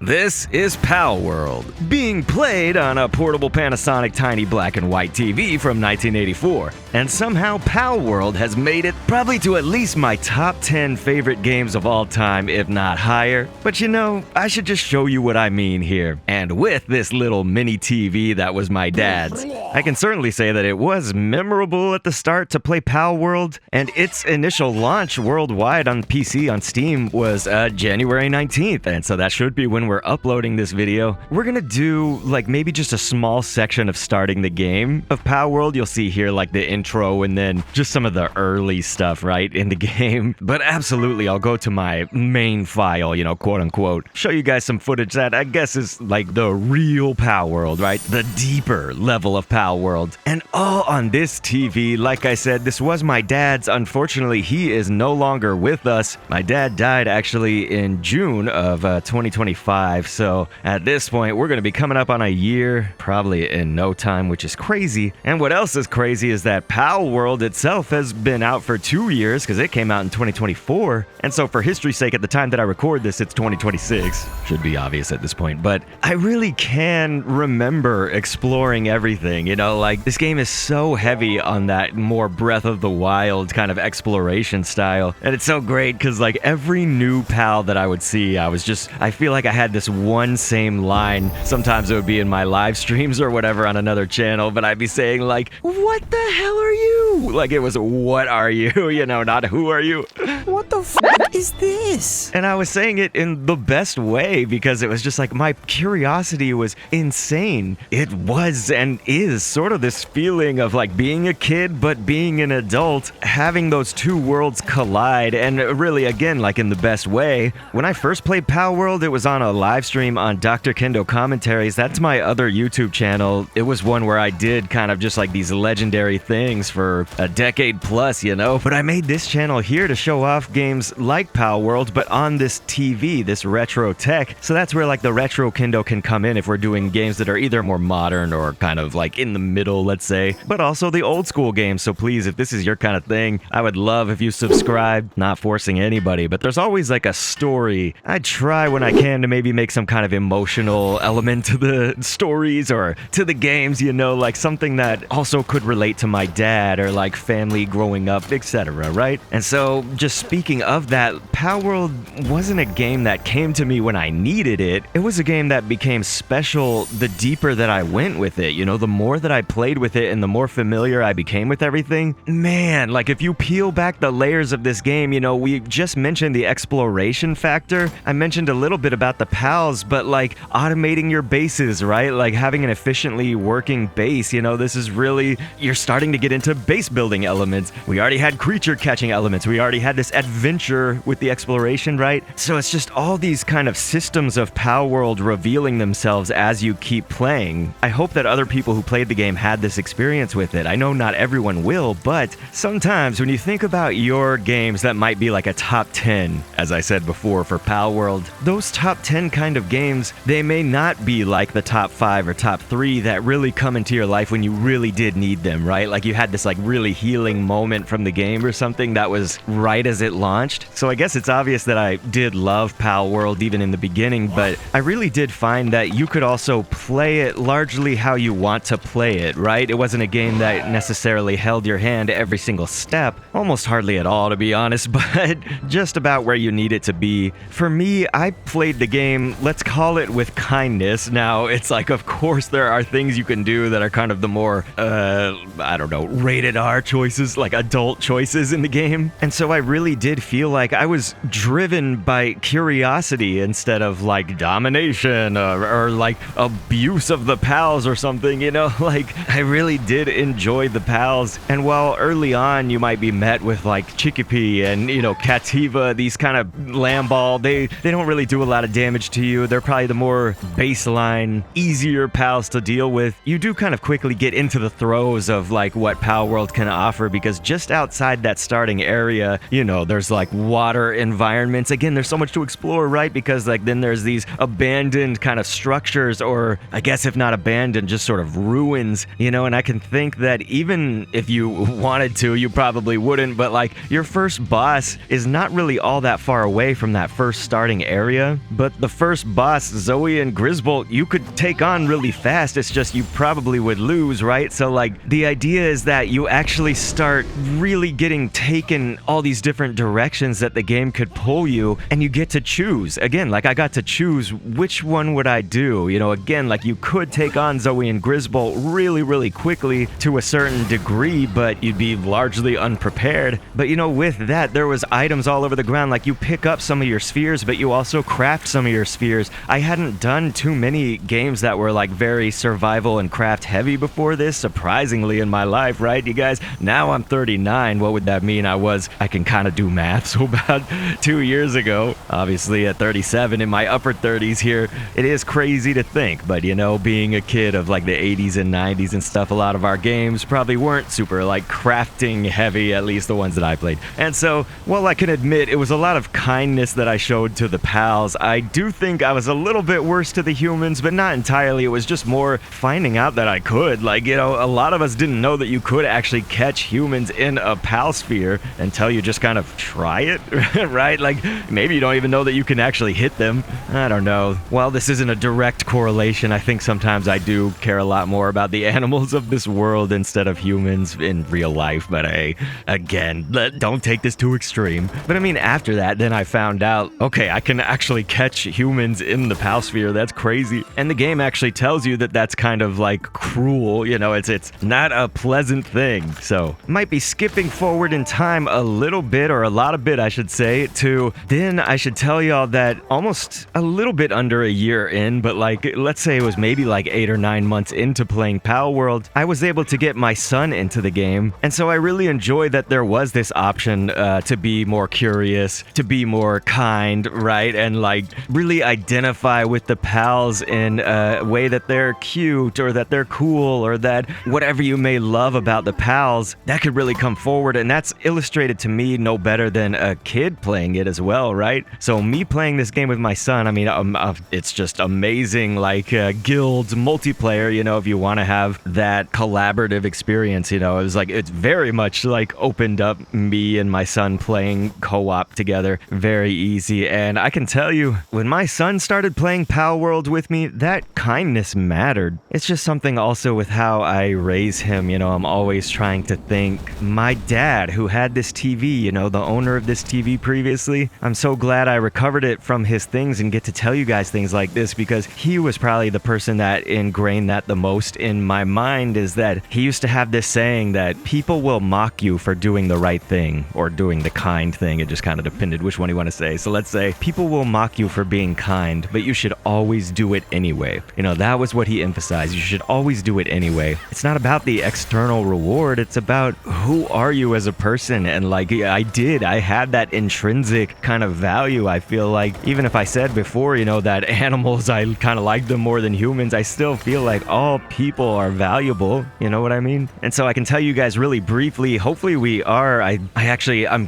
This is Palworld, being played on a portable Panasonic tiny black and white TV from 1984. And somehow Palworld has made it probably to at least my top 10 favorite games of all time, if not higher. But you know, I should just show you what I mean here. And with this little mini TV that was my dad's, I can certainly say that it was memorable at the start to play Palworld, and its initial launch worldwide on PC on Steam was January 19th, and so that should be when we're uploading this video. We're gonna do like maybe just a small section of starting the game of Palworld. You'll see here like the intro and then just some of the early stuff, right, in the game. But absolutely, I'll go to my main file, you know, quote unquote, show you guys some footage that I guess is like the real Palworld, right? The deeper level of Palworld. And all on this TV. Like I said, this was my dad's. Unfortunately, he is no longer with us. My dad died actually in June of 2025. So at this point, we're going to be coming up on a year, probably in no time, which is crazy. And what else is crazy is that Palworld itself has been out for 2 years because it came out in 2024. And so for history's sake, at the time that I record this, it's 2026. Should be obvious at this point. But I really can remember exploring everything. You know, like this game is so heavy on that more Breath of the Wild kind of exploration style. And it's so great because like every new pal that I would see, I feel like I had this one same line. Sometimes it would be in my live streams or whatever on another channel, but I'd be saying like, what the hell are you? Like it was, what are you? You know, not who are you? What the f is this? And I was saying it in the best way because it was just like my curiosity was insane. It was and is sort of this feeling of like being a kid but being an adult, having those two worlds collide, and really again like in the best way. When I first played Palworld, it was on a live stream on Dr. Kendo Commentaries. That's my other YouTube channel. It was one where I did kind of just like these legendary things for a decade plus, you know. But I made this channel here to show off games like Palworld, but on this TV, this retro tech. So that's where like the retro Kendo can come in if we're doing games that are either more modern or kind of like in the middle, let's say, but also the old school games. So please, if this is your kind of thing, I would love if you subscribe. Not forcing anybody, but there's always like a story. I try when I can to maybe make some kind of emotional element to the stories or to the games, you know, like something that also could relate to my dad or like family growing up, etc., right? And so just speaking of that, Palworld wasn't a game that came to me when I needed it. It was a game that became special the deeper that I went with it. You know, the more that I played with it and the more familiar I became with everything, man, like if you peel back the layers of this game, you know, we just mentioned the exploration factor. I mentioned a little bit about the pals, but like automating your bases, right? Like having an efficiently working base, you know, this is really, you're starting to get into base building elements. We already had creature catching elements. We already had this adventure with the exploration, right? So it's just all these kind of systems of Palworld revealing themselves as you keep playing. I hope that other people who played the game had this experience with it. I know not everyone will, but sometimes when you think about your games that might be like a top 10, as I said before, for Palworld, those top 10 kind of games, they may not be like the top 5 or top 3 that really come into your life when you really did need them, right? Like you had this like really healing moment from the game or something that was right as it launched. So I guess it's obvious that I did love Palworld even in the beginning, but I really did find that you could also play it largely how you want to play it, right? It wasn't a game that necessarily held your hand every single step, almost hardly at all to be honest, but just about where you need it to be. For me, I played the game, let's call it with kindness. Now, it's like, of course, there are things you can do that are kind of the more, I don't know, rated R choices, like adult choices in the game. And so I really did feel like I was driven by curiosity instead of like domination or like abuse of the pals or something, you know, like I really did enjoy the pals. And while early on you might be met with like Chikipi and, you know, Kativa, these kind of Lamball, they don't really do a lot of damage to you. They're probably the more baseline, easier pals to deal with. You do kind of quickly get into the throes of like what Palworld can offer, because just outside that starting area, you know, there's like water environments. Again, there's so much to explore, right? Because like then there's these abandoned kind of structures, or I guess if not abandoned, just sort of ruins, you know, and I can think that even if you wanted to, you probably wouldn't, but like your first boss is not really all that far away from that first starting area, but the first boss, Zoe and Griswold, you could take on really fast. It's just you probably would lose, right? So like the idea is that you actually start really getting taken all these different directions that the game could pull you, and you get to choose. Again, like I got to choose which one would I do. You know, again, like you could take on Zoe and Griswold really quickly to a certain degree, but you'd be largely unprepared. But you know, with that, there was items all over the ground. Like you pick up some of your spheres, but you also craft some of your spheres. I hadn't done too many games that were like very survival and craft heavy before this, surprisingly, in my life, right, you guys? Now I'm 39. What would that mean? I can kind of do math. So about 2 years ago, obviously at 37, in my upper 30s here, it is crazy to think. But you know, being a kid of like the 80s and 90s and stuff, a lot of our games probably weren't super like crafting heavy, at least the ones that I played. And so, while I can admit it was a lot of kindness that I showed to the pals, I do think I was a little bit worse to the humans, but not entirely. It was just more finding out that I could. Like, you know, a lot of us didn't know that you could actually catch humans in a pal sphere until you just kind of try it, right? Like, maybe you don't even know that you can actually hit them. I don't know. While this isn't a direct correlation, I think sometimes I do care a lot more about the animals of this world instead of humans in real life. But hey, again, don't take this too extreme. But I mean, after that, then I found out, okay, I can actually catch humans in the pal sphere. That's crazy. And the game actually tells you that that's kind of like cruel. You know, it's not a pleasant thing. So might be skipping forward in time a little bit, or a lot of bit, I should say, to then I should tell y'all that almost a little bit under a year in, but like, let's say it was maybe like 8 or 9 months into playing Palworld, I was able to get my son into the game. And so I really enjoyed that there was this option to be more curious, to be more kind, right? And like really identify with the pals in a way that they're cute, or that they're cool, or that whatever you may love about the pals, that could really come forward. And that's illustrated to me no better than a kid playing it as well, right? So me playing this game with my son, I mean, it's just amazing. Like guilds, multiplayer, you know, if you want to have that collaborative experience, you know, it was like, it's very much like opened up me and my son playing co-op together. Very easy. And I can tell you, when my son started playing Palworld with me, that kindness mattered. It's just something also with how I raise him. You know, I'm always trying to think, my dad who had this TV, you know, the owner of this TV previously, I'm so glad I recovered it from his things and get to tell you guys things like this, because he was probably the person that ingrained that the most in my mind. Is that he used to have this saying that people will mock you for doing the right thing or doing the kind thing. It just kind of depended which one you want to say. So let's say people will mock you for being kind, but you should always do it anyway. You know, that was what he emphasized. You should always do it anyway. It's not about the external reward. It's about who are you as a person. And like I had that intrinsic kind of value. I feel like even if I said before, you know, that animals, I kind of like them more than humans, I still feel like all people are valuable. You know what I mean? And so I can tell you guys really briefly, hopefully we are, I'm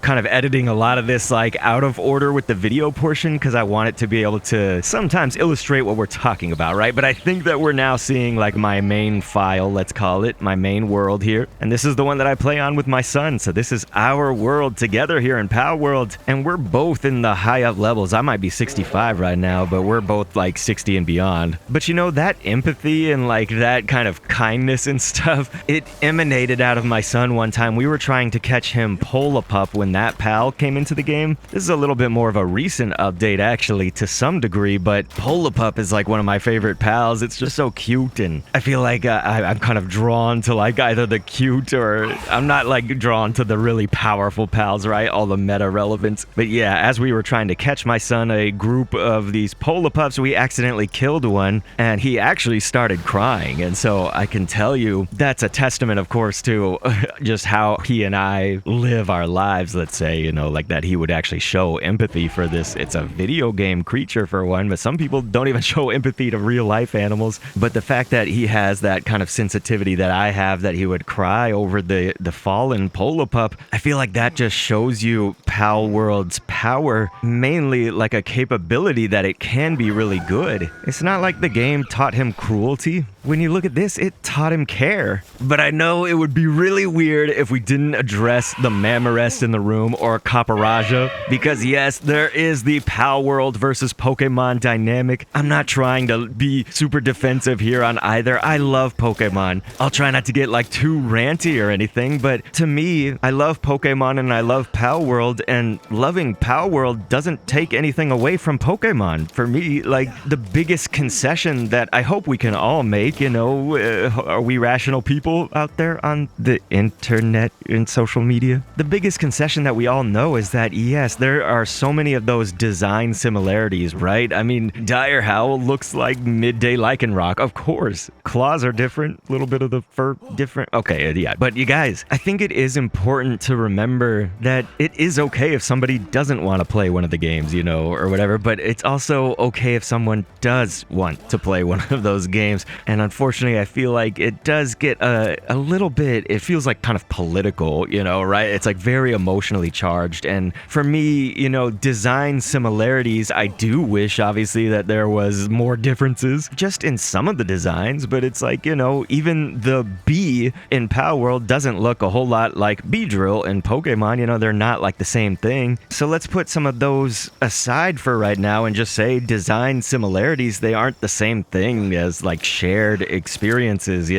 kind of editing a lot of this like out of order with the video portion, because I want it to be able to sometimes illustrate what we're talking about, right? But I think that we're now seeing like my main file, let's call it, my main world here. And this is the one that I play on with my son. So this is our world together here in Palworld. And we're both in the high up levels. I might be 65 right now, but we're both like 60 and beyond. But you know, that empathy and like that kind of kindness and stuff, it emanated out of my son one time. We were trying to catch him Pull-a-Pup when that pal came into the game. This is a little bit more of a recent update actually, to some degree, but Pull-a-Pup is like one of my favorite pals. It's just so cute, and I feel like I'm kind of drawn to like either the cute, or I'm not like drawn to the really powerful pals, right? All the meta relevance. But yeah, as we were trying to catch my son a group of these Pull-a-Pups, we accidentally killed one, and he actually started crying. And so I can tell you that's a testament, of course, to just how he and I live our lives, let's say, you know, like that he would actually show empathy for this. It's a video game creature for one, but some people don't even show empathy to real life animals. But the fact that he has that kind of sensitivity that I have, that he would cry over the fallen Pull-a-Pup, I feel like that just shows you Palworld's power, mainly like a capability that it can be really good. It's not like the game taught him cruelty. when you look at this, it taught him care. But I know it would be really weird if we didn't address the Mammorest in the room or Caparaja, because yes, there is the Palworld versus Pokemon dynamic. I'm not trying to be super defensive here on either. I love Pokemon. I'll try not to get like too ranty or anything, but to me, I love Pokemon and I love Palworld, and loving Palworld doesn't take anything away from Pokemon. For me, like, the biggest concession that I hope we can all make, are we rational people out there on the internet and social media? The biggest concession that we all know is that, yes, there are so many of those design similarities, right? I mean, Dire Howl looks like midday Lycanroc, of course. Claws are different, a little bit of the fur different. Okay, yeah. But you guys, I think it is important to remember that it is okay if somebody doesn't want to play one of the games, or whatever, but it's also okay if someone does want to play one of those games. And unfortunately, I feel like it does get a little bit, it feels like kind of political, right? It's like very emotionally charged. And for me, design similarities, I do wish, obviously, that there was more differences just in some of the designs, but it's like, even the bee in Palworld doesn't look a whole lot like Beedrill in Pokemon, they're not like the same thing. So let's put some of those aside for right now and just say design similarities, they aren't the same thing as like shared experiences,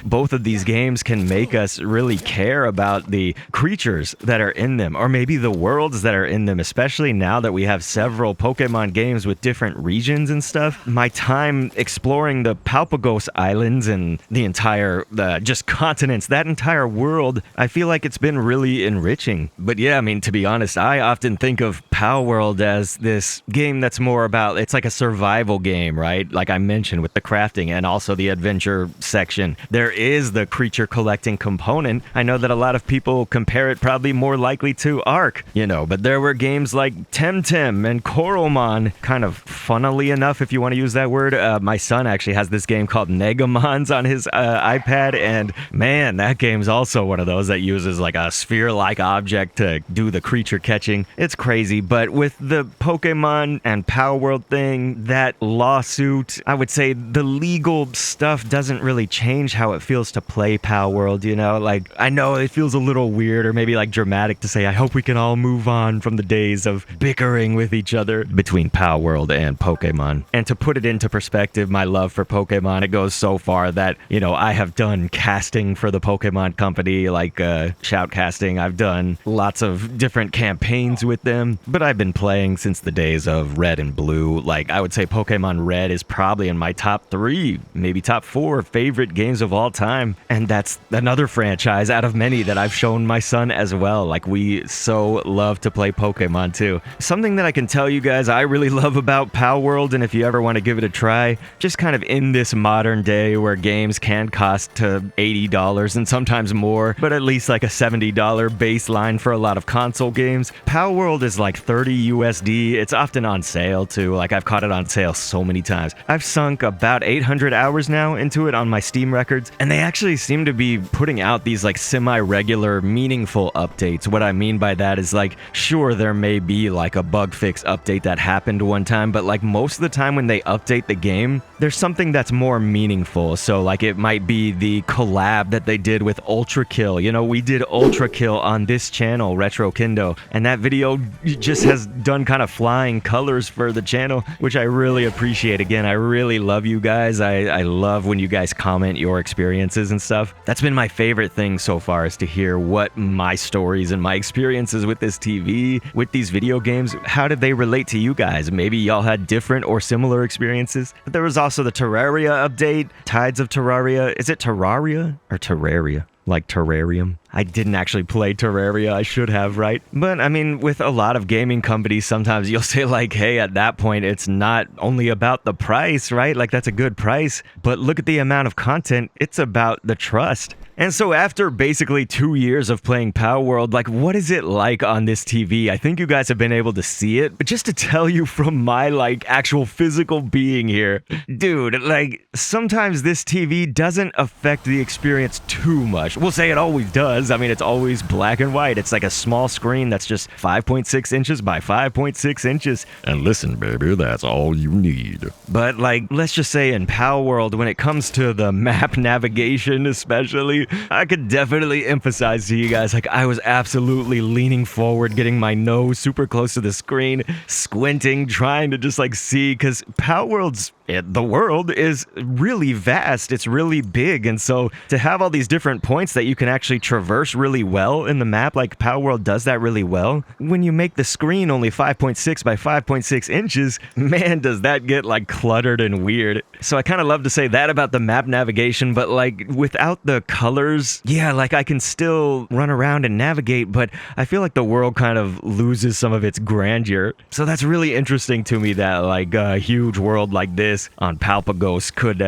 Both of these games can make us really care about the creatures that are in them, or maybe the worlds that are in them, especially now that we have several Pokemon games with different regions and stuff. My time exploring the Palpagos Islands and the entire just continents, that entire world, I feel like it's been really enriching. But yeah, I mean, to be honest, I often think of Palworld as this game that's more about, it's like a survival game, right? Like I mentioned with the crafting and also the adventure section. There is the creature collecting component. I know that a lot of people compare it probably more likely to Ark, but there were games like Temtem and Coralmon, kind of funnily enough, if you want to use that word. My son actually has this game called Negamons on his iPad, and man, that game's also one of those that uses like a sphere-like object to do the creature catching. It's crazy, but with the Pokemon and Palworld thing, that lawsuit, I would say the legal stuff doesn't really change how it feels to play Palworld, Like, I know it feels a little weird or maybe like dramatic to say, I hope we can all move on from the days of bickering with each other between Palworld and Pokemon. And to put it into perspective, my love for Pokemon, it goes so far that, I have done casting for the Pokemon company, like shoutcasting. I've done lots of different campaigns with them, but I've been playing since the days of Red and Blue. Like, I would say Pokemon Red is probably in my top 3, maybe top 4 favorite games of all time. And that's another franchise out of many that I've shown my son as well. Like, we so love to play Pokemon too. Something that I can tell you guys I really love about Palworld, and if you ever want to give it a try, just kind of in this modern day where games can cost to $80 and sometimes more, but at least like a $70 baseline for a lot of console games, Palworld is like 30 USD. It's often on sale too. Like, I've caught it on sale so many times. I've sunk about 800 hours now into it on my Steam records, and they actually seem to be putting out these like semi-regular, meaningful updates. What I mean by that is, like, sure, there may be like a bug fix update that happened one time, but like most of the time when they update the game, there's something that's more meaningful. So like, it might be the collab that they did with Ultra Kill. We did Ultra Kill on this channel, Retro Kendo, and that video just has done kind of flying colors for the channel, which I really appreciate. Again, I really love you guys. I love when you guys comment your experiences and stuff. That's been my favorite thing so far, is to hear what my stories and my experiences with this TV, with these video games, how did they relate to you guys? Maybe y'all had different or similar experiences. But there was also the Terraria update, Tides of Terraria. Is it Terraria or Terraria? Like terrarium. I didn't actually play Terraria. I should have, right? But I mean, with a lot of gaming companies, sometimes you'll say like, hey, at that point, it's not only about the price, right? Like, that's a good price, but look at the amount of content. It's about the trust. And so after basically 2 years of playing Palworld, like, what is it like on this TV? I think you guys have been able to see it, but just to tell you from my, like, actual physical being here, dude, like, sometimes this TV doesn't affect the experience too much. We'll say it always does, because, I mean, it's always black and white. It's like a small screen that's just 5.6 inches by 5.6 inches. And listen, baby, that's all you need. But, like, let's just say in Palworld, when it comes to the map navigation especially, I could definitely emphasize to you guys, like, I was absolutely leaning forward, getting my nose super close to the screen, squinting, trying to just, like, see, because Palworld's the world is really vast. It's really big. And so to have all these different points that you can actually traverse really well in the map, like Palworld does that really well. When you make the screen only 5.6 by 5.6 inches, man, does that get like cluttered and weird. So I kind of love to say that about the map navigation, but like without the colors, yeah, like I can still run around and navigate, but I feel like the world kind of loses some of its grandeur. So that's really interesting to me that like a huge world like this on Palpagos could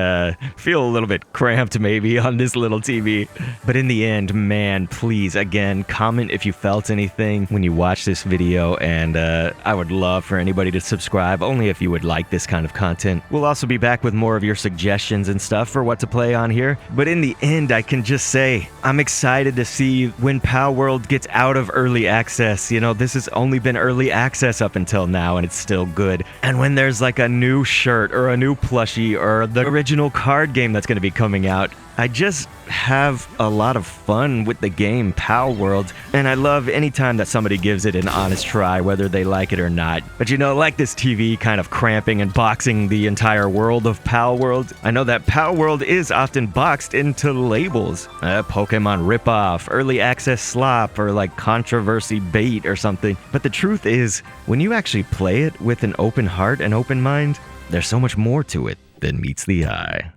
feel a little bit cramped maybe on this little TV. But in the end, man, please, again, comment if you felt anything when you watch this video, and I would love for anybody to subscribe, only if you would like this kind of content. We'll also be back with more of your suggestions and stuff for what to play on here. But in the end, I can just say, I'm excited to see when Palworld gets out of early access. You know, this has only been early access up until now, and it's still good. And when there's like a new shirt or a new plushie or the original card game that's going to be coming out, I just have a lot of fun with the game Palworld, and I love any time that somebody gives it an honest try, whether they like it or not. But you know, like this TV kind of cramping and boxing the entire world of Palworld, I know that Palworld is often boxed into labels. Pokemon ripoff, early access slop, or like controversy bait or something. But the truth is, when you actually play it with an open heart and open mind, there's so much more to it than meets the eye.